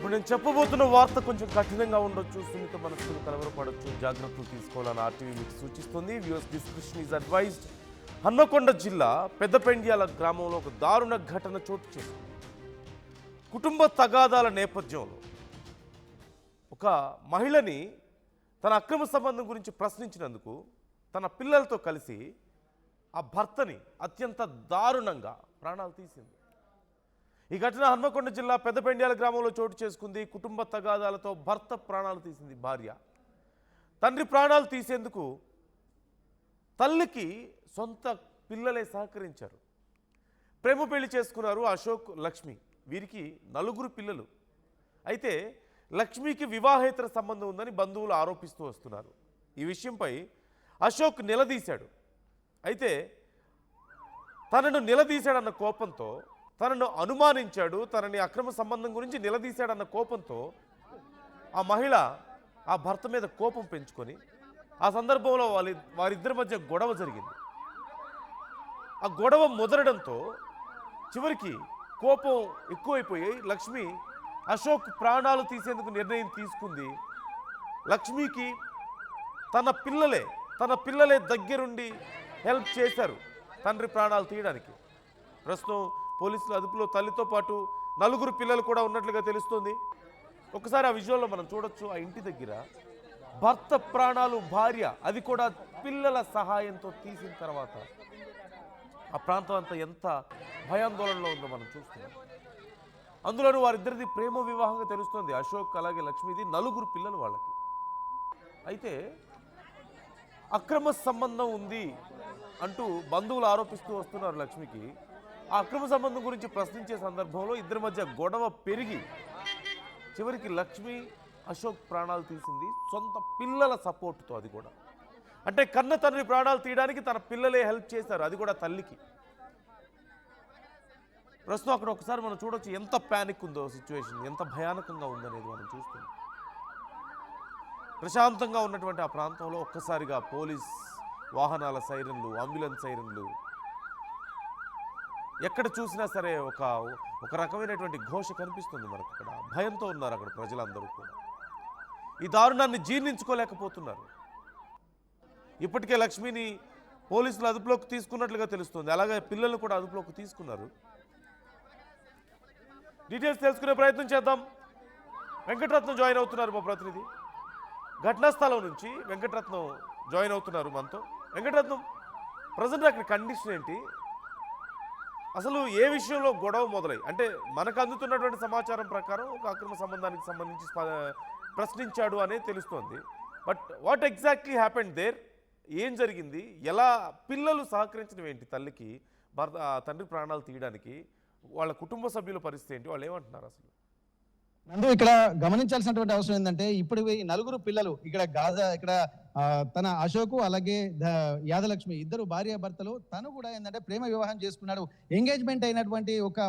ఇప్పుడు నేను చెప్పబోతున్న వార్త కొంచెం కఠినంగా ఉండొచ్చు, సున్నిత మనస్సులు కలవరపడొచ్చు, జాగ్రత్తలు తీసుకోవాలని ఆర్టీవీ మీకు సూచిస్తుంది. Viewers description is advised. Hanamkonda జిల్లా పెద్దపెండ్యాల గ్రామంలో ఒక దారుణ ఘటన చోటు చేసుకుంది. కుటుంబ తగాదాల నేపథ్యంలో ఒక మహిళని తన అక్రమ సంబంధం గురించి ప్రశ్నించినందుకు తన పిల్లలతో కలిసి ఆ భర్తని అత్యంత దారుణంగా ప్రాణాలు తీసింది. ఈ ఘటన హన్మకొండ జిల్లా పెద్దపెండ్యాల గ్రామంలో చోటు చేసుకుంది. కుటుంబ తగాదాలతో భర్త ప్రాణాలు తీసింది భార్య. తండ్రి ప్రాణాలు తీసేందుకు తల్లికి సొంత పిల్లలే సహకరించారు. ప్రేమ పెళ్లి చేసుకున్నారు అశోక్, లక్ష్మి. వీరికి 4 పిల్లలు. అయితే లక్ష్మికి వివాహేతర సంబంధం ఉందని బంధువులు ఆరోపిస్తూ వస్తున్నారు. ఈ విషయంపై అశోక్ నిలదీశాడు. అయితే తనను నిలదీశాడన్న కోపంతో, తనను అనుమానించాడు, తనని అక్రమ సంబంధం గురించి నిలదీశాడన్న కోపంతో ఆ మహిళ ఆ భర్త మీద కోపం పెంచుకొని ఆ సందర్భంలో వారిద్దరి మధ్య గొడవ జరిగింది. ఆ గొడవ ముదరడంతో చివరికి కోపం ఎక్కువైపోయి లక్ష్మి అశోక్ ప్రాణాలు తీసేందుకు నిర్ణయం తీసుకుంది. లక్ష్మికి తన పిల్లలే దగ్గరుండి హెల్ప్ చేశారు తండ్రి ప్రాణాలు తీయడానికి. ప్రస్తుతం పోలీసుల అదుపులో తల్లితో పాటు 4 పిల్లలు కూడా ఉన్నట్లుగా తెలుస్తోంది. ఒకసారి ఆ విజువల్లో మనం చూడొచ్చు. ఆ ఇంటి దగ్గర భర్త ప్రాణాలు భార్య, అది కూడా పిల్లల సహాయంతో తీసిన తర్వాత ఆ ప్రాంతం అంతా ఎంత భయాందోళనలో ఉందో మనం చూస్తున్నాం. అందులోనూ వారిద్దరిది ప్రేమ వివాహంగా తెలుస్తోంది. అశోక్ అలాగే లక్ష్మిది 4 పిల్లలు వాళ్ళకి. అయితే అక్రమ సంబంధం ఉంది అంటూ బంధువులు ఆరోపిస్తూ వస్తున్నారు లక్ష్మికి. ఆ అక్రమ సంబంధం గురించి ప్రశ్నించే సందర్భంలో ఇద్దరి మధ్య గొడవ పెరిగి చివరికి లక్ష్మి అశోక్ ప్రాణాలు తీసింది సొంత పిల్లల సపోర్టుతో. అది కూడా అంటే కన్న తండ్రి ప్రాణాలు తీయడానికి తన పిల్లలే హెల్ప్ చేశారు, అది కూడా తల్లికి. ప్రస్తుతం అక్కడ ఒకసారి మనం చూడొచ్చు ఎంత ప్యానిక్ ఉందో సిచ్యువేషన్, ఎంత భయానకంగా ఉందనేది మనం చూస్తున్నాం. ప్రశాంతంగా ఉన్నటువంటి ఆ ప్రాంతంలో ఒక్కసారిగా పోలీస్ వాహనాల సైరన్లు, అంబులెన్స్ సైరన్లు, ఎక్కడ చూసినా సరే ఒక రకమైనటువంటి ఘోష కనిపిస్తుంది మనకు. అక్కడ భయంతో ఉన్నారు అక్కడ ప్రజలందరూ కూడా. ఈ దారుణాన్ని జీర్ణించుకోలేకపోతున్నారు. ఇప్పటికే లక్ష్మిని పోలీసులు అదుపులోకి తీసుకున్నట్లుగా తెలుస్తుంది. అలాగే పిల్లలు కూడా అదుపులోకి తీసుకున్నారు. డీటెయిల్స్ తెలుసుకునే ప్రయత్నం చేద్దాం. వెంకటరత్నం జాయిన్ అవుతున్నారు మా ప్రతినిధి. ఘటనా స్థలం నుంచి వెంకటరత్నం జాయిన్ అవుతున్నారు మనతో. వెంకటరత్నం, ప్రజెంట్ అక్కడ కండిషన్ ఏంటి? అసలు ఏ విషయంలో గొడవ మొదలై, అంటే మనకు అందుతున్నటువంటి సమాచారం ప్రకారం ఒక అక్రమ సంబంధానికి సంబంధించి ప్రశ్నించాడు అనేది తెలుస్తోంది. But what exactly happened there? ఏం జరిగింది? ఎలా పిల్లలు సహకరించడం ఏంటి తల్లికి తండ్రి ప్రాణాలు తీయడానికి? వాళ్ళ కుటుంబ సభ్యుల పరిస్థితి ఏంటి? వాళ్ళు ఏమంటున్నారు అసలు? నందు, ఇక్కడ గమనించాల్సినటువంటి అవసరం ఏంటంటే ఇప్పుడు ఈ 4 పిల్లలు ఇక్కడ తన అశోకు అలాగే యాదలక్ష్మి ఇద్దరు భార్యాభర్తలు. తను కూడా ఏంటంటే ప్రేమ వివాహం చేసుకున్నాడు. ఎంగేజ్మెంట్ అయినటువంటి ఒక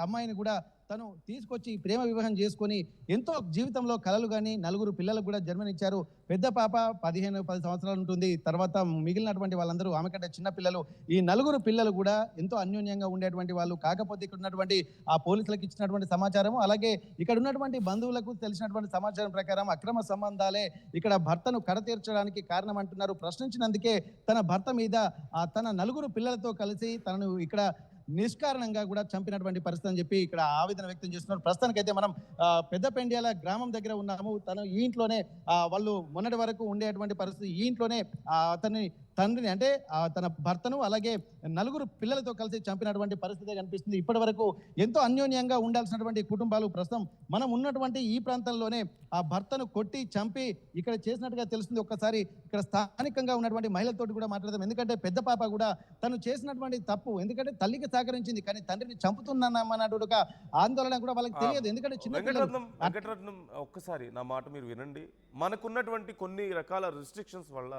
అమ్మాయిని కూడా తను తీసుకొచ్చి ప్రేమ వివాహం చేసుకొని ఎంతో జీవితంలో కలలు కానీ 4 పిల్లలకు కూడా జన్మనిచ్చారు. పెద్ద పాప 10 సంవత్సరాలు ఉంటుంది. తర్వాత మిగిలినటువంటి వాళ్ళందరూ ఆమె కంటే చిన్న పిల్లలు. ఈ 4 పిల్లలు కూడా ఎంతో అన్యోన్యంగా ఉండేటువంటి వాళ్ళు. కాకపోతే ఇక్కడ ఉన్నటువంటి ఆ పోలీసులకు ఇచ్చినటువంటి సమాచారం, అలాగే ఇక్కడ ఉన్నటువంటి బంధువులకు తెలిసినటువంటి సమాచారం ప్రకారం అక్రమ సంబంధాలే ఇక్కడ భర్తను కడతీర్చడానికి కారణం అంటున్నారు. ప్రశ్నించినందుకే తన భర్త మీద తన 4 పిల్లలతో కలిసి తనను ఇక్కడ నిష్కారణంగా కూడా చంపినటువంటి పరిస్థితి అని చెప్పి ఇక్కడ ఆవేదన వ్యక్తం చేస్తున్నారు. ప్రస్తుతానికైతే మనం పెద్దపెండ్యాల గ్రామం దగ్గర ఉన్నాము. తను ఈ ఇంట్లోనే వాళ్ళు మొన్నటి వరకు ఉండేటువంటి పరిస్థితి. ఈ ఇంట్లోనే తండ్రిని అంటే తన భర్తను అలాగే 4 పిల్లలతో కలిసి చంపినటువంటి పరిస్థితి కనిపిస్తుంది. ఇప్పటి వరకు ఎంతో అన్యోన్యంగా ఉండాల్సినటువంటి కుటుంబాలు ప్రస్తుతం మనం ఉన్నటువంటి ఈ ప్రాంతంలోనే ఆ భర్తను కొట్టి చంపి ఇక్కడ చేసినట్టుగా తెలుస్తుంది. ఒక్కసారి ఇక్కడ స్థానికంగా ఉన్నటువంటి మహిళలతోటి కూడా మాట్లాడదాం. ఎందుకంటే పెద్ద పాప కూడా తను చేసినటువంటి తప్పు, ఎందుకంటే తల్లికి సహకరించింది కానీ తండ్రిని చంపుతున్నామన్నటువంటి ఆందోళన కూడా వాళ్ళకి తెలియదు. ఎందుకంటే వెంకటరత్నం, ఒక్కసారి నా మాట మీరు వినండి. మనకున్నటువంటి కొన్ని రకాల రిస్ట్రిక్షన్స్ వల్ల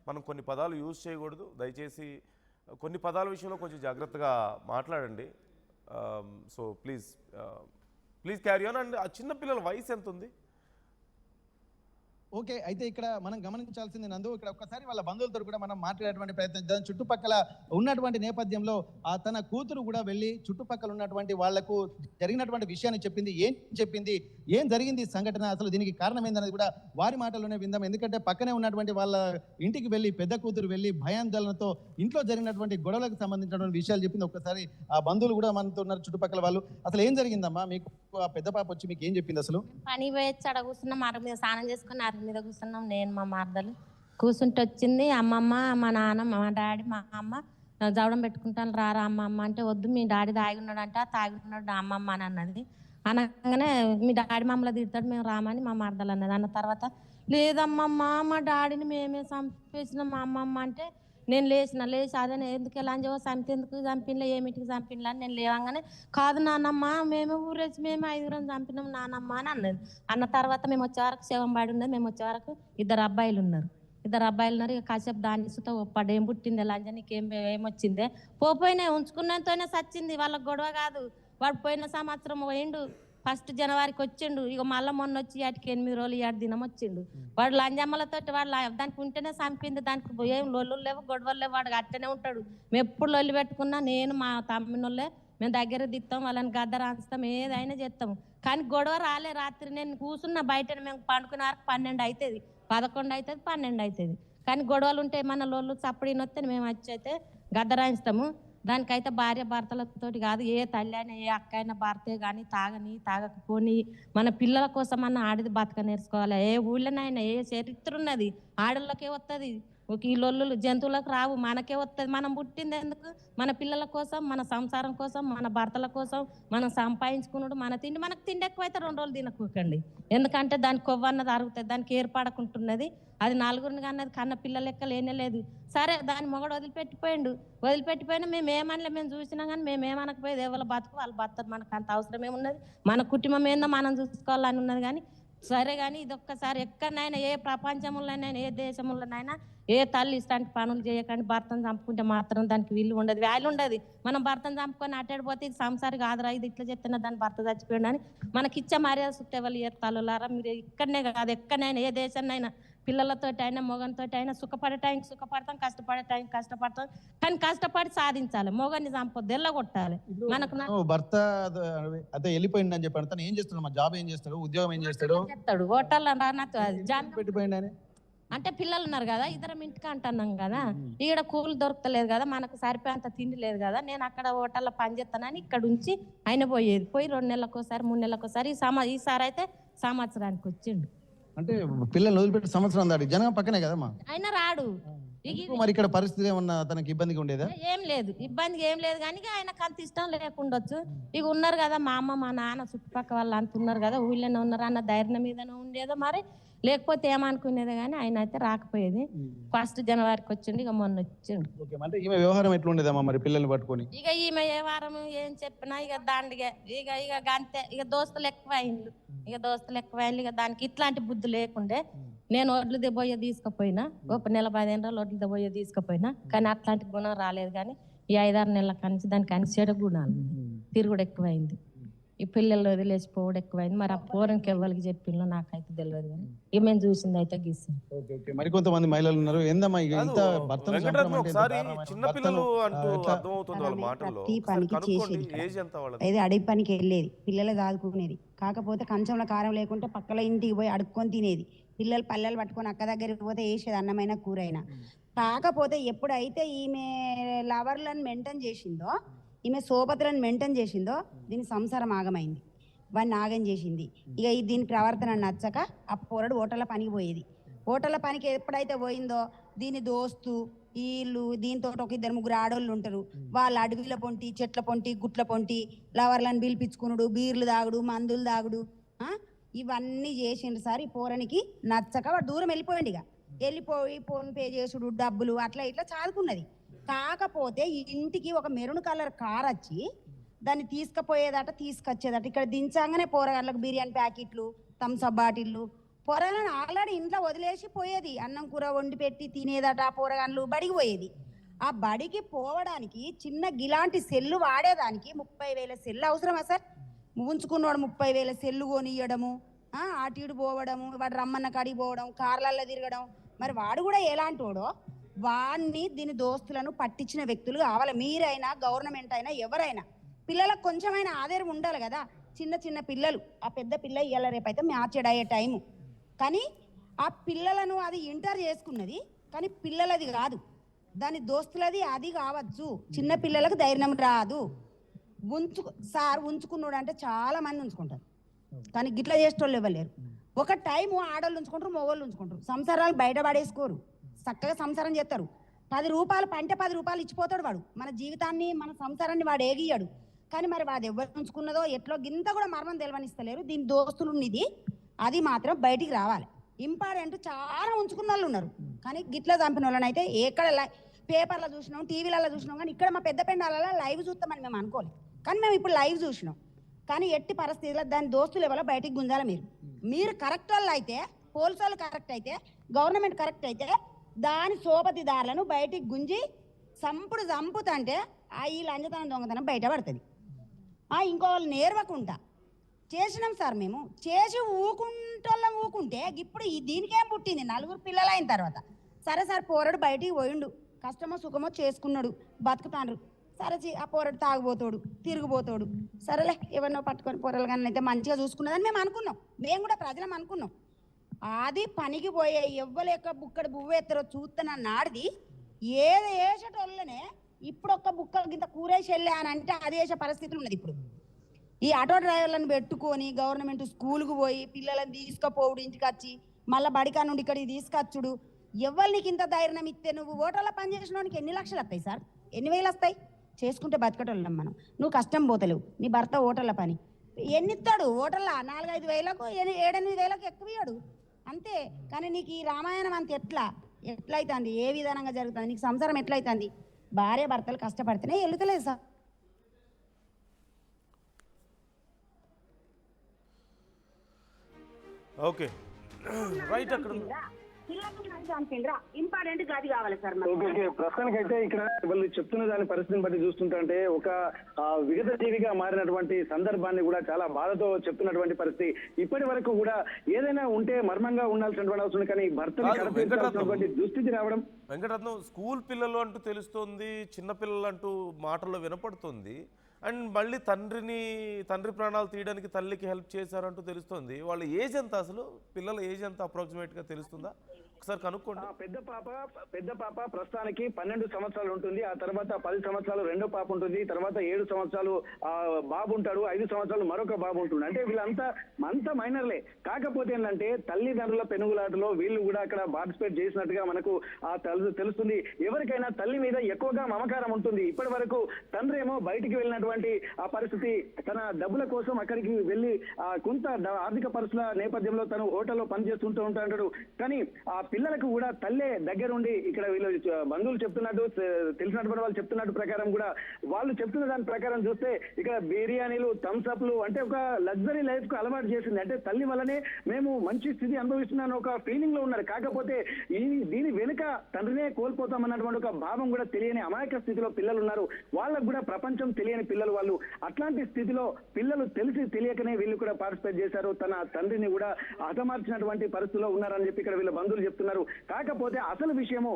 మనం కొన్ని పదాలు యూజ్ చేయకూడదు. దయచేసి కొన్ని పదాల విషయంలో కొంచెం జాగ్రత్తగా మాట్లాడండి. So please carry on. And ఆ చిన్న పిల్లల వయసు ఎంత ఉంది? ఓకే, అయితే ఇక్కడ మనం గమనించాల్సింది నందు, ఇక్కడ ఒక్కసారి వాళ్ళ బంధువులతో కూడా మనం మాట్లాడేటువంటి ప్రయత్నం చేద్దాం. చుట్టుపక్కల ఉన్నటువంటి నేపథ్యంలో తన కూతురు కూడా వెళ్ళి చుట్టుపక్కల ఉన్నటువంటి వాళ్లకు జరిగినటువంటి విషయాన్ని చెప్పింది. ఏం జరిగింది సంఘటన, అసలు దీనికి కారణం ఏందనేది కూడా వారి మాటల్లోనే విందాం. ఎందుకంటే పక్కనే ఉన్నటువంటి వాళ్ళ ఇంటికి వెళ్ళి పెద్ద కూతురు వెళ్ళి భయాందోళనతో ఇంట్లో జరిగినటువంటి గొడవలకు సంబంధించినటువంటి విషయాలు చెప్పింది. ఒక్కసారి ఆ బంధువులు కూడా మనతో ఉన్నారు, చుట్టుపక్కల వాళ్ళు. అసలు ఏం జరిగిందమ్మా, మీకు ఆ పెద్ద పాప వచ్చి మీకు ఏం చెప్పింది అసలు? పని పోయొచ్చి అక్కడ కూర్చున్నాం, అర మీద స్నానం చేసుకుని అర మీద కూర్చున్నాం. నేను మా మరదలు కూర్చుంటే వచ్చింది అమ్మమ్మ, మా నాన్న, మా డాడీ, మా అమ్మ జవడం పెట్టుకుంటాను రారా అమ్మమ్మ అంటే, వద్దు మీ డాడీ తాగిన్నాడంట, తాగిన్నాడు అమ్మమ్మ అని అన్నది. అనగానే మీ డాడీ మమ్మల్ని తిడతాడు, మేము రామని మా మరదలు అన్నది. అన్న తర్వాత లేదమ్మమ్మ మా డాడీని మేమే చంపేసినాం మా అమ్మమ్మ అంటే, నేను లేచి అదే ఎందుకు ఎలా అని చంపేందుకు చంపినలే, ఏమిటికి చంపినలే అని నేను లేవగానే, కాదు నాన్నమ్మ మేమే ఊరేసి మేము 5 చంపినాం నానమ్మ అని అన్నది. అన్న తర్వాత మేము వచ్చే వరకు శవం పడి ఉన్నది. మేము వచ్చే వరకు 2 అబ్బాయిలు ఉన్నారు. ఇక కాసేపు దాన్ని సుతా ఒప్పడు ఏం పుట్టింది ఎలా అని, నీకేం ఏమొచ్చిందే, పోయినా ఉంచుకున్నంతోనే సచ్చింది, వాళ్ళకి గొడవ కాదు. వాడు పోయిన సంవత్సరం పోయిండు, 1 జనవరికి వచ్చిండు. ఇక మళ్ళీ మొన్న వచ్చి వాటికి 8 రోజులు 7 దినం వచ్చిండు. వాడు లంజమ్మలతో వాడు దానికి ఉంటేనే చంపింది, దానికి ఏం లొల్లు లేవు గొడవలు లేవు, వాడు అట్టనే ఉంటాడు. మేము ఎప్పుడు లొల్లి పెట్టుకున్నా నేను మా తమ్మినోళ్ళే మేము దగ్గర దిస్తాం, వాళ్ళని గద్ద రాస్తాం, ఏదైనా చేస్తాము. కానీ గొడవ రాలే. రాత్రి నేను కూర్చున్న బయట, మేము పండుకునే వరకు 12 అవుతుంది, 11 అవుతుంది, 12 అవుతుంది. కానీ గొడవలు ఉంటే మన లోళ్ళు చప్పడిని వస్తే మేము వచ్చి అయితే గద్ద రాయిస్తాము. దానికైతే భార్య భర్తలతోటి కాదు, ఏ తల్లి అయినా ఏ అక్క అయినా భర్తే కానీ తాగకపోని మన పిల్లల కోసం అన్న ఆడిది బతక నేర్చుకోవాలి. ఏ ఊళ్ళోనైనా ఏ చరిత్ర ఉన్నది ఆడళ్ళకే వస్తుంది, ఒక ఈ లొల్లులు జంతువులకు రావు, మనకే వస్తుంది. మనం పుట్టింది ఎందుకు? మన పిల్లల కోసం, మన సంసారం కోసం, మన భర్తల కోసం మనం సంపాదించుకున్నాడు. మన తిండి మనకు తిండి ఎక్కువైతే 2 రోజులు తినకూకండి, ఎందుకంటే దానికి కొవ్వన్నది అరుగుతుంది, దానికి ఏర్పడకుంటున్నది. అది 4గురిని అన్నది కన్న పిల్లల లెక్క లేనేలేదు. సరే దాని మొగడు వదిలిపెట్టిపోయినా మేము ఏమనలే, మేము చూసినా కానీ మేము ఏమనకపోయేది. ఎవరు బతుకు వాళ్ళు బతరు, మనకు అంత అవసరం ఏమున్నది, మన కుటుంబం ఏందో మనం చూసుకోవాలని ఉన్నది. కానీ సరే కానీ ఇదొక్కసారి ఎక్కడనైనా ఏ ప్రపంచంలోనైనా ఏ దేశంలోనైనా ఏ తల్లి ఇట్లాంటి పనులు చేయకండి. భర్తను చంపుకుంటే మాత్రం దానికి వీలు ఉండదు, వాల్యూ ఉండదు. మనం భర్తను చంపుకొని అట్టడిపోతే ఇది సంసారి కాదురా, ఇది ఇట్లా చెప్తున్నా దాని భర్త చచ్చిపోయాడు అని మనకి ఇచ్చే మర్యాద చుట్టే వాళ్ళు ఏర్తాలులారా. మీరు ఇక్కడనే కాదు ఎక్కడైనా ఏ దేశాన్నైనా పిల్లలతో అయినా మొగనితో అయినా సుఖపడే టైంకి సుఖపడతాం, కష్టపడే టైంకి కష్టపడతాం. కానీ కష్టపడి సాధించాలి, మొగన్ని చంపొద్దు, ఎల్లగొట్టాలి. మనకు భర్త అదే వెళ్ళిపోయింది అని చెప్పాడు, తను ఏం చేస్తాడు, మా జాబ్ ఏం చేస్తాడు, ఉద్యోగం ఏం చేస్తాడు, చెప్తాడు హోటల్లో పెట్టిపోయింది అంటే పిల్లలు ఉన్నారు కదా, 2 ఇంటికి అంటున్నాం కదా, ఈడ కూలు దొరకలేదు కదా, మనకు సరిపోయేంత తిండి లేదు కదా, నేను అక్కడ హోటల్లో పని చేస్తానని ఇక్కడ ఉంచి ఆయన పోయి 2 నెలలకోసారి 3 నెలలకోసారి ఈసారి అయితే సంవత్సరానికి వచ్చిండు. అంటే పిల్లల్ని వదిలిపెట్టి సంవత్సరం దాటి జనం పక్కనే కదమ్మా, ఆయన రాడు. మరి ఇక్కడ పరిస్థితి ఏమన్నా తనకి ఇబ్బందిగా ఉండేదా? ఏం లేదు, ఇబ్బందిగా ఏం లేదు. కానీ ఆయనకు అంత ఇష్టం లేకుండొచ్చు. ఇక ఉన్నారు కదా మా అమ్మ మా నాన్న చుట్టుపక్కల వాళ్ళు అంత ఉన్నారు కదా, ఊళ్ళోనే ఉన్నారు అన్న ధైర్యం మీదనే ఉండేదో మరి, లేకపోతే ఏమనుకునేది. కానీ ఆయన అయితే రాకపోయేది. 1 జనవరికి వచ్చిండు, ఇక మొన్న వచ్చిండు. అంటే ఈమె వ్యవహారం ఎట్లా ఉండేదమ్మా మరి పిల్లల్ని పట్టుకొని? ఇక ఈమె ఏ వారం ఏం చెప్పినా ఇక దాండిగా ఇక అంతే. ఇక దోస్తులు ఎక్కువ అయిండ్లు, ఇక దానికి ఇట్లాంటి బుద్ధి లేకుండే. నేను ఒడ్లు దెబ్బోయ్య తీసుకుపోయినా, ఒక నెల 15 రోజులు ఒడ్లు దెబ్బోయ్య తీసుకుపోయినా, కానీ అట్లాంటి గుణం రాలేదు. కానీ ఈ 5-6 నెలల కానీ దానికి అన్ని చెడు గుణాలు, తిరుగుడు ఎక్కువైంది, ఈ పిల్లలు వదిలేసిపోవడం ఎక్కువైంది. మరి ఆ పోరంకి ఎవరికి చెప్పిందో నాకైతే తెలియదు. కానీ ఇక మేము చూసింది అయితే గీసి. మరికొంతమంది మహిళలు ఉన్నారు. ఇది అడవి పనికి వెళ్ళేది, పిల్లలు దాదుకునేది. కాకపోతే కంచంలో కారం లేకుంటే పక్కల ఇంటికి పోయి అడుక్కొని తినేది. పిల్లలు పల్లెలు పట్టుకొని అక్క దగ్గరికి పోతే వేసేది అన్నమైన కూరైనా. కాకపోతే ఎప్పుడైతే ఈమె లవర్లను మెయింటైన్ చేసిందో, ఈమె సోపతులను మెయింటైన్ చేసిందో, దీని సంసారం ఆగమైంది, వాడిని ఆగం చేసింది. ఇక దీని ప్రవర్తన నచ్చక ఆ పోరడు హోటళ్ళ పనికి పోయేది. హోటళ్ళ పనికి ఎప్పుడైతే పోయిందో, దీని దోస్తు వీళ్ళు దీంతో ఒక 2-3 ఆడోళ్ళు ఉంటారు. వాళ్ళు అడవిల పొంటి, చెట్ల పొంటి, గుట్ల పొంటి లవర్లను పిలిపించుకున్నాడు, బీర్లు తాగుడు, మందులు తాగుడు, ఇవన్నీ చేసిండ్రు సార్. ఈ పోరనికి నచ్చక వాడు దూరం వెళ్ళిపోయింది. ఇక వెళ్ళిపోయి ఫోన్ పే చేసుడు, డబ్బులు అట్లా ఇట్లా చాదుకున్నది. కాకపోతే ఇంటికి ఒక మెరూన్ కలర్ కార్ వచ్చి దాన్ని తీసుకొచ్చేదట. ఇక్కడ దించగానే పోరగాళ్ళకు బిర్యానీ ప్యాకెట్లు, థమ్స్అప్ బాటిళ్ళు, పోరగాళ్ళని ఆల్రెడీ ఇంట్లో వదిలేసి పోయేది. అన్నం కూర వండి పెట్టి తినేదట. పోరగాళ్ళు బడికి పోయేది. ఆ బడికి పోవడానికి చిన్న గిలాంటి సెల్లు వాడేదానికి 30,000 సెల్లు అవసరమా సార్? ఉంచుకున్నాడు 30,000 సెల్లు కొనియడము, అటు ఇటు పోవడము, వాడు రమ్మన్న కాడికి పోవడం, కార్లల్లో తిరగడం. మరి వాడు కూడా ఎలాంటోడో వాడిని దీని దోస్తులను పట్టించిన వ్యక్తులు కావాలి. మీరైనా గవర్నమెంట్ అయినా ఎవరైనా పిల్లలకు కొంచెమైనా ఆధారం ఉండాలి కదా. చిన్న చిన్న పిల్లలు, ఆ పెద్ద పిల్ల ఇవాళ రేపైతే మ్యాచ్డ్ అయ్యే టైము, కానీ ఆ పిల్లలను అది ఇంటర్ చేసుకున్నది, కానీ పిల్లలది కాదు, దాని దోస్తులది అది కావచ్చు. చిన్న పిల్లలకు ధైర్యం రాదు. ఉంచుకున్నాడు అంటే చాలా మంది ఉంచుకుంటారు, కానీ గిట్ల చేసేటోళ్ళు ఇవ్వలేరు. ఒక టైము ఆడోళ్ళు ఉంచుకుంటారు, మగవాళ్ళు ఉంచుకుంటారు. సంసారాలు బయట పడేసుకోరు, చక్కగా సంసారం చేస్తారు. 10 రూపాయలు పంటే 10 రూపాయలు ఇచ్చిపోతాడు వాడు. మన జీవితాన్ని మన సంసారాన్ని వాడు ఏగియాడు. కానీ మరి వాడు ఎవరు ఉంచుకున్నదో ఎట్లో గింత కూడా మర్మం తెలివనిస్తలేరు. దీని దోస్తులు ఉన్నది అది మాత్రం బయటికి రావాలి. ఇంపార్టెంట్ చాలా ఉంచుకున్న వాళ్ళు ఉన్నారు, కానీ గిట్ల చంపిన వాళ్ళని అయితే ఎక్కడ పేపర్లో చూసినాం, టీవీలలో చూసినాం, కానీ ఇక్కడ మా పెద్ద పెండాలలో లైవ్ చూస్తామని మేము అనుకోలేదు. కానీ మేము ఇప్పుడు లైవ్ చూసినాం. కానీ ఎట్టి పరిస్థితుల్లో దాని దోస్తులు ఎవరో బయటికి గుంజాలి. మీరు కరెక్ట్ వాళ్ళు అయితే, పోలీసు వాళ్ళు కరెక్ట్ అయితే, గవర్నమెంట్ కరెక్ట్ అయితే దాని సోపతిదారులను బయటికి గుంజి చంపుతంటే ఈ లంచతనం దొంగతనం బయట పడుతుంది. ఇంకో వాళ్ళు నేర్వకుండా చేసినాం సార్. మేము చేసి ఊకుంటే ఇప్పుడు దీనికేం పుట్టింది? 4 పిల్లలు అయిన తర్వాత సరే సార్ పోరడు బయటికి పోయిండు, కష్టమో సుఖమో చేసుకున్నాడు, బతుకుతాండ్రు. సరే ఆ పోరడు తాగుపోతాడు, తిరిగిపోతాడు. సరేలే ఎవరినో పట్టుకొని పోరలు కానీ అయితే మంచిగా చూసుకున్నదని మేము అనుకున్నాం. మేము కూడా ప్రజలం అనుకున్నాం. అది పనికి పోయే ఎవ్వలేక బుక్కడు బువ్వ ఎత్తరో చూస్తున్న నాడిది ఏది వేసేటోళ్ళనే ఇప్పుడు ఒక్క బుక్క గింత కూరేసి వెళ్ళా అని అంటే అది వేసే పరిస్థితులు ఉన్నది. ఇప్పుడు ఈ ఆటో డ్రైవర్లను పెట్టుకొని గవర్నమెంట్ స్కూల్కు పోయి పిల్లలను తీసుకుపోవుడు, ఇంటికి వచ్చి మళ్ళీ బడికా నుండి ఇక్కడికి తీసుకొచ్చుడు. ఎవరికి ఇంత ధైర్యం ఇస్తే నువ్వు ఓటర్లో పని చేసినోనికి ఎన్ని లక్షలు వస్తాయి సార్? ఎన్ని వేలు వస్తాయి? చేసుకుంటే బతకటోళ్ళం మనం. నువ్వు కష్టం పోతలేవు, నీ భర్త ఓటర్ల పని ఎన్ని ఇస్తాడు? ఓటర్ల 4-5 వేలకు 7-8 వేలకు ఎక్కువ ఇయ్యాడు అంతే. కానీ నీకు ఈ రామాయణం అంత ఎట్లయితుంది? ఏ విధానంగా జరుగుతుంది? నీకు సంసారం ఎట్లయితుంది? భార్య భర్తలు కష్టపడితేనే వెళ్తలేదు సార్. Okay right. అక్కడ ఇంపార్టెంట్ అది కావాలి సార్. ప్రస్తుతానికి అయితే ఇక్కడ వాళ్ళు చెప్తున్న దాని పరిస్థితిని బట్టి చూస్తుంటే ఒక విగత జీవిగా మారినటువంటి సందర్భాన్ని కూడా చాలా బాధతో చెప్తున్నటువంటి పరిస్థితి. ఇప్పటి వరకు కూడా ఏదైనా ఉంటే మర్మంగా ఉండాల్సినటువంటి అవసరం, కానీ భర్తని దుస్థితి రావడం. వెంకటరత్నం, స్కూల్ పిల్లలు అంటూ తెలుస్తోంది, చిన్న పిల్లలు అంటూ మాటల్లో వినపడుతుంది. అండ్ మళ్ళీ తండ్రి ప్రాణాలు తీయడానికి తల్లికి హెల్ప్ చేశారంటూ తెలుస్తుంది. వాళ్ళ ఏజ్ ఎంత? అసలు పిల్లల ఏజ్ ఎంత అప్రాక్సిమేట్గా తెలుస్తుందా? ఒకసారి కనుక్కోండి. పెద్ద పాప ప్రస్తుతానికి 12 సంవత్సరాలు ఉంటుంది. ఆ తర్వాత 10 సంవత్సరాలు రెండో పాప ఉంటుంది. తర్వాత 7 సంవత్సరాలు బాబు ఉంటాడు. 5 సంవత్సరాలు మరొక బాబు ఉంటుంది. అంటే వీళ్ళంతా మైనర్లే. కాకపోతే ఏంటంటే తల్లిదండ్రుల పెనుగులాటలో వీళ్ళు కూడా అక్కడ పార్టిసిపేట్ చేసినట్టుగా మనకు తెలుస్తుంది. ఎవరికైనా తల్లి మీద ఎక్కువగా మమకారం ఉంటుంది. ఇప్పటి వరకు తండ్రి ఏమో బయటికి వెళ్ళినటువంటి ఆ పరిస్థితి, తన డబ్బుల కోసం అక్కడికి వెళ్ళి కొంత ఆర్థిక పరిస్థితుల నేపథ్యంలో తను హోటల్లో పనిచేస్తుంటూ ఉంటాడు. కానీ ఆ పిల్లలకు కూడా తల్లే దగ్గరుండి ఇక్కడ వీళ్ళు బంధువులు చెప్తున్నట్టు, తెలిసినటువంటి వాళ్ళు చెప్తున్నట్టు ప్రకారం కూడా వాళ్ళు చెప్తున్న దాని ప్రకారం చూస్తే ఇక్కడ బిర్యానీలు, థమ్స్అప్లు అంటే ఒక లగ్జరీ లైఫ్ కు అలవాటు చేసింది. అంటే తల్లి వల్లనే మేము మంచి స్థితి అనుభవిస్తున్నాను ఒక ఫీలింగ్ లో ఉన్నారు. కాకపోతే దీని వెనుక తండ్రినే కోల్పోతామన్నటువంటి ఒక భావం కూడా తెలియని అమాయక స్థితిలో పిల్లలు ఉన్నారు. వాళ్ళకు కూడా ప్రపంచం తెలియని పిల్లలు వాళ్ళు. అట్లాంటి స్థితిలో పిల్లలు తెలిసి తెలియకనే వీళ్ళు కూడా పార్టిసిపేట్ చేశారు. తన తండ్రిని కూడా హతమార్చినటువంటి పరిస్థితిలో ఉన్నారని చెప్పి ఇక్కడ వీళ్ళ బంధువులు చెప్తున్నారు. కాకపోతే అసలు విషయము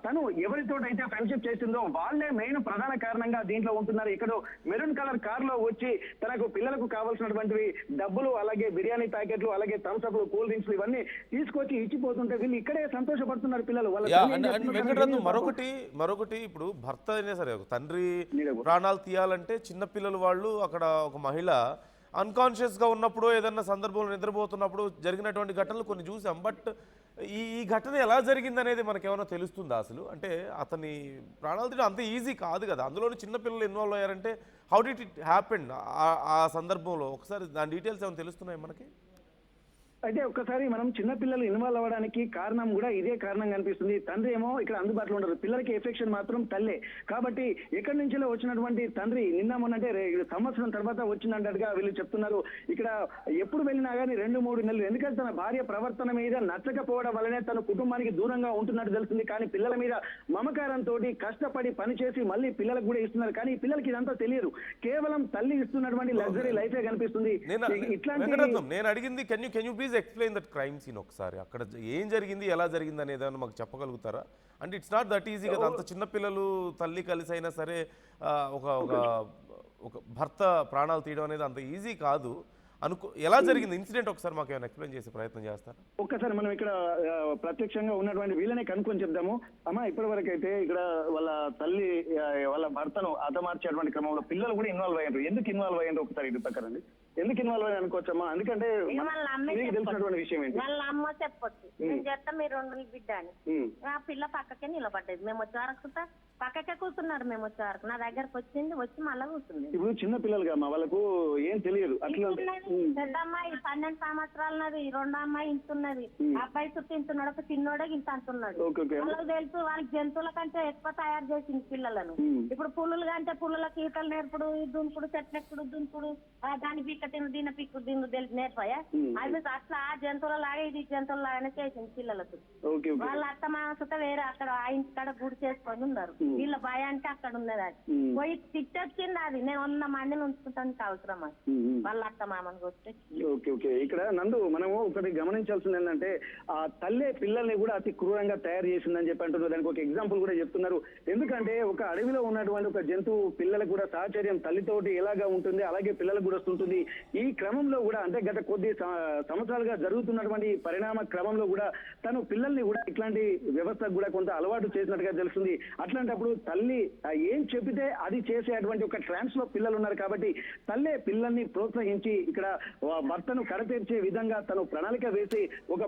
తను ఎవరితో అయితే ఫ్రెండ్షిప్ చేసిందో వాళ్ళే మెయిన్ ప్రధాన కారణంగా దీంట్లో ఉంటున్నారు. ఇక్కడ మెరూన్ కలర్ కార్ లో వచ్చి తనకు పిల్లలకు కావాల్సినటువంటివి డబ్బులు, అలాగే బిర్యానీ ప్యాకెట్లు, అలాగే థమ్స్అప్లు, కూల్ డ్రింక్స్ ఇవన్నీ తీసుకొచ్చి ఇచ్చిపోతుంటే వీళ్ళు ఇక్కడే సంతోషపడుతున్నారు పిల్లలు. మరొకటి ఇప్పుడు భర్త అయినా సరే తండ్రి ప్రాణాలు తీయాలంటే చిన్న పిల్లలు వాళ్ళు అక్కడ ఒక మహిళ అన్కాన్షియస్గా ఉన్నప్పుడు ఏదన్నా సందర్భంలో నిద్రపోతున్నప్పుడు జరిగినటువంటి ఘటనలు కొన్ని చూసాం. బట్ ఈ ఘటన ఎలా జరిగింది అనేది మనకేమైనా తెలుస్తుందా అసలు? అంటే అతని ప్రాణాలు తీయడం అంత ఈజీ కాదు కదా. అందులోని చిన్నపిల్లలు ఇన్వాల్వ్ అయ్యారంటే హౌ డిడ్ ఇట్ హ్యాపెన్ ఆ సందర్భంలో? ఒకసారి దాని డీటెయిల్స్ ఏమైనా తెలుస్తున్నాయి మనకి? అయితే ఒక్కసారి మనం చిన్నపిల్లలు ఇన్వాల్వ్ అవ్వడానికి కారణం కూడా ఇదే కారణం కనిపిస్తుంది. తండ్రి ఏమో ఇక్కడ అందుబాటులో ఉండరు, పిల్లలకి ఎఫెక్షన్ మాత్రం తల్లే. కాబట్టి ఎక్కడి నుంచో వచ్చినటువంటి తండ్రి నిన్న మొన్నంటే సంవత్సరం తర్వాత వచ్చినట్టుగా వీళ్ళు చెప్తున్నారు. ఇక్కడ ఎప్పుడు వెళ్ళినా కానీ 2-3 నెలలు, ఎందుకంటే తన భార్య ప్రవర్తన మీద నచ్చకపోవడం వల్లనే తన కుటుంబానికి దూరంగా ఉంటున్నట్టు తెలుస్తుంది. కానీ పిల్లల మీద మమకారంతో కష్టపడి పనిచేసి మళ్ళీ పిల్లలకు కూడా ఇస్తున్నారు. కానీ ఈ పిల్లలకి ఇదంతా తెలియదు, కేవలం తల్లి ఇస్తున్నటువంటి లగ్జరీ లైఫే కనిపిస్తుంది. ఇట్లాంటి నేను అడిగింది can you please explain that crime scene ఒకసారి, అక్కడ ఏం జరిగింది, ఎలా జరిగింది అనేది ఏమైనా మాకు చెప్పగలుగుతారా? అంటే ఇట్స్ నాట్ దట్ ఈజీ కదా, అంత చిన్నపిల్లలు తల్లి కలిసి అయినా సరే ఒక ఒక ఒక భర్త ప్రాణాలు తీయడం అనేది అంత ఈజీ కాదు. ఎలా జరిగింది ఇన్సిడెంట్ ఒకసారి మాకు ఏమైనా ఎక్స్ప్లెయిన్ చేసే ప్రయత్నం చేస్తారా? ఒక్కసారి మనం ఇక్కడ ప్రత్యక్షంగా ఉన్నటువంటి వీళ్ళనే కనుక్కొని చెప్దాము. అమ్మా, ఇప్పటి వరకు అయితే ఇక్కడ వాళ్ళ తల్లి వాళ్ళ భర్తను హతమార్చేటువంటి క్రమంలో పిల్లలు కూడా ఇన్వాల్వ్ అయ్యారు. ఎందుకు ఇన్వాల్వ్ అయ్యారు ఒకసారి ఇటు పక్కనండి, ఎందుకు ఇన్వాల్వ్ అయ్యారు అనుకోవచ్చమ్మా? ఎందుకంటే మీకు తెలిసినటువంటి విషయం ఏంటి? వాళ్ళ అమ్మ చెప్పొచ్చు, నేను చెప్తా మీరు 2 నెలల బిడ్డ అని. ఆ పిల్ల పక్కకే నిలబడ్డది, మేము వచ్చే వరకు పక్కకే కూర్చున్నారు. మేము వచ్చే వరకు నా దగ్గరకు వచ్చింది, వచ్చి మళ్ళీ కూర్చుంది. ఇప్పుడు చిన్న పిల్లలుగా అమ్మా, వాళ్ళకు ఏం తెలియదు. అట్లా పెద్ద అమ్మాయి 12 సంవత్సరాలున్నది, 2వ అమ్మాయి ఇంతున్నది, అబ్బాయి చుట్టూ ఇంటున్నాడు, ఒక చిన్నోడే ఇంత అంటున్నాడు. వాళ్ళకి తెలుసు, వాళ్ళకి జంతువుల కంటే ఎక్కువ తయారు చేసింది పిల్లలను. ఇప్పుడు పులులు కంటే పుల్లలకి ఈతలు నేర్పుడు, దున్పుడు, చెట్లెక్కుడు, దున్పుడు, దాని పీకటిను దీని పీకు దీన్ని నేర్పాయా? అవి అట్లా జంతువుల లాగా ఇది జంతువుల లాగానే చేసింది పిల్లలకు. వాళ్ళ అత్త మాసతో వేరే అక్కడ ఆ ఇంటి కాడ గుడి చేసుకొని ఉన్నారు. వీళ్ళ భయానికి అక్కడ ఉన్నది. అది పోయి తిట్టొచ్చింది. అది నేను 100 మందిని ఉంచుకుంటానికి అవసరం అది వాళ్ళ అత్త మామని. ఓకే, ఇక్కడ నందు మనము ఒకటి గమనించాల్సింది ఏంటంటే ఆ తల్లే పిల్లల్ని కూడా అతి క్రూరంగా తయారు చేసిందని చెప్పి అంటున్నారు. దానికి ఒక ఎగ్జాంపుల్ కూడా చెప్తున్నారు. ఎందుకంటే ఒక అడవిలో ఉన్నటువంటి ఒక జంతువు పిల్లలకు కూడా సహచర్యం తల్లితోటి ఎలాగా ఉంటుంది అలాగే పిల్లలకు కూడా వస్తుంటుంది. ఈ క్రమంలో కూడా అంటే గత కొద్ది సంవత్సరాలుగా జరుగుతున్నటువంటి పరిణామ క్రమంలో కూడా తను పిల్లల్ని కూడా ఇట్లాంటి వ్యవస్థకు కూడా కొంత అలవాటు చేసినట్టుగా తెలుస్తుంది. అట్లాంటప్పుడు తల్లి ఏం చెబితే అది చేసేటువంటి ఒక ట్రాన్స్ లో పిల్లలు ఉన్నారు. కాబట్టి తల్లే పిల్లల్ని ప్రోత్సహించి ఇక్కడ భర్తను కడతీర్చే విధంగా తను ప్రణాళిక వేసి ఒక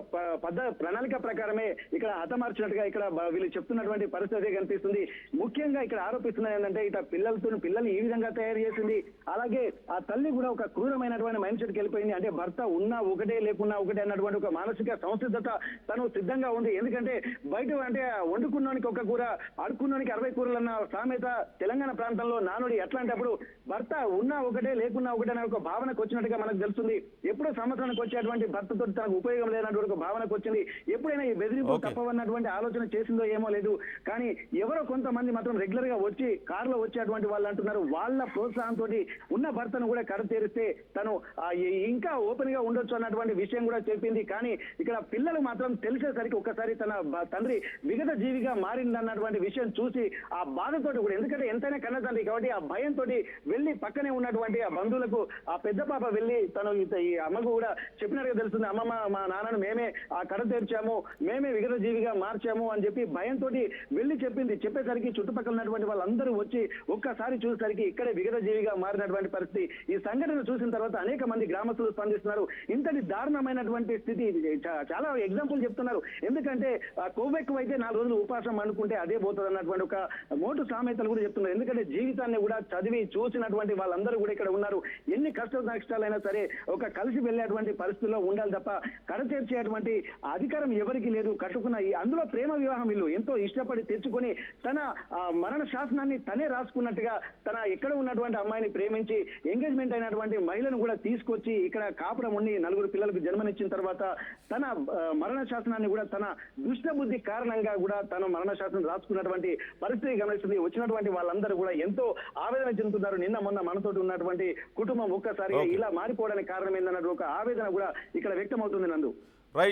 ప్రణాళిక ప్రకారమే ఇక్కడ హతమార్చినట్టుగా ఇక్కడ వీళ్ళు చెప్తున్నటువంటి పరిస్థితి కనిపిస్తుంది. ముఖ్యంగా ఇక్కడ ఆరోపిస్తున్నది ఏంటంటే ఇట పిల్లల్ని ఈ విధంగా తయారు చేసింది. అలాగే ఆ తల్లి కూడా ఒక క్రూరమైనటువంటి మైండ్ సెట్కి వెళ్ళిపోయింది. అంటే భర్త ఉన్నా ఒకటే లేకున్నా ఒకటే అన్నటువంటి ఒక మానసిక సంసిద్ధత తను సిద్ధంగా ఉంది. ఎందుకంటే బయట అంటే వండుకున్నానికి ఒక కూర, అడుక్కున్నానికి 60 కూరలు అన్న సామెత తెలంగాణ ప్రాంతంలో నానుడి. ఎట్లాంటప్పుడు భర్త ఉన్నా ఒకటే లేకున్నా ఒకటే అనే ఒక భావనకు వచ్చినట్టుగా మనకు తెలుస్తుంది. ఎప్పుడో సంవత్సరానికి వచ్చేటువంటి భర్తతో తనకు ఉపయోగం లేనటువంటి ఒక భావనకు వచ్చింది. ఎప్పుడైనా ఈ బెదిరింపు తప్పవన్నటువంటి ఆలోచన చేసిందో ఏమో లేదు. కానీ ఎవరో కొంతమంది మాత్రం రెగ్యులర్ గా వచ్చి కారులో వచ్చేటువంటి వాళ్ళు అంటున్నారు వాళ్ళ ప్రోత్సాహంతో ఉన్న భర్తను కూడా కడతేరిస్తే తను ఇంకా ఓపెన్ గా ఉండొచ్చు అన్నటువంటి విషయం కూడా చెప్పింది. కానీ ఇక్కడ పిల్లలు మాత్రం తెలిసేసరికి ఒక్కసారి తన తండ్రి విగత జీవిగా మారిందన్నటువంటి విషయం చూసి ఆ బాధతోటి కూడా, ఎందుకంటే ఎంతైనా కన్న తండ్రి కాబట్టి ఆ భయంతో వెళ్ళి పక్కనే ఉన్నటువంటి ఆ బంధువులకు ఆ పెద్ద పాప వెళ్ళి తను ఈ అమ్మకు కూడా చెప్పినట్టుగా తెలుస్తుంది. అమ్మమ్మ, మా నాన్నను మేమే ఆ కడ తెరిచాము, మేమే విగత జీవిగా మార్చాము అని చెప్పి భయంతో వెళ్ళి చెప్పింది. చెప్పేసరికి చుట్టుపక్కల ఉన్నటువంటి వాళ్ళందరూ వచ్చి ఒక్కసారి చూసేసరికి ఇక్కడే విగత జీవిగా మారినటువంటి పరిస్థితి. ఈ సంఘటన చూసిన తర్వాత అనేక మంది గ్రామస్తులు స్పందిస్తున్నారు. ఇంతటి దారుణమైనటువంటి స్థితి చాలా ఎగ్జాంపుల్ చెప్తున్నారు. ఎందుకంటే కొవ్వెక్కువ అయితే 4 రోజులు ఉపాసం అనుకుంటే అదే పోతుంది అన్నటువంటి ఒక మోటు సామెతలు కూడా చెప్తున్నారు. ఎందుకంటే జీవితాన్ని కూడా చదివి చూసినటువంటి వాళ్ళందరూ కూడా ఇక్కడ ఉన్నారు. ఎన్ని కష్ట నష్టాలైనా సరే ఒక కలిసి వెళ్ళేటువంటి పరిస్థితుల్లో ఉండాలి తప్ప కడతీర్చేటువంటి అధికారం ఎవరికి లేదు. కట్టుకున్న అందులో ప్రేమ వివాహం వీళ్ళు ఎంతో ఇష్టపడి తెచ్చుకొని తన మరణ శాసనాన్ని తనే రాసుకున్నట్టుగా తన ఎక్కడ ఉన్నటువంటి అమ్మాయిని ప్రేమించి ఎంగేజ్మెంట్ అయినటువంటి మహిళను కూడా తీసుకొచ్చి ఇక్కడ కాపురం ఉండి 4 పిల్లలకు జన్మనిచ్చిన తర్వాత తన మరణ శాసనాన్ని కూడా తన దుష్ట బుద్ధి కారణంగా కూడా తన మరణ శాసనం రాసుకున్నటువంటి పరిస్థితి గమనిస్తుంది. వచ్చినటువంటి వాళ్ళందరూ కూడా ఎంతో ఆవేదన చెందుతున్నారు. నిన్న మొన్న మనతోటి ఉన్నటువంటి కుటుంబం ఒక్కసారిగా ఇలా మారిపోవడానికి కారణం ఏందన్నట్టు ఒక ఆవేదన కూడా ఇక్కడ వ్యక్తం అవుతుంది నందు.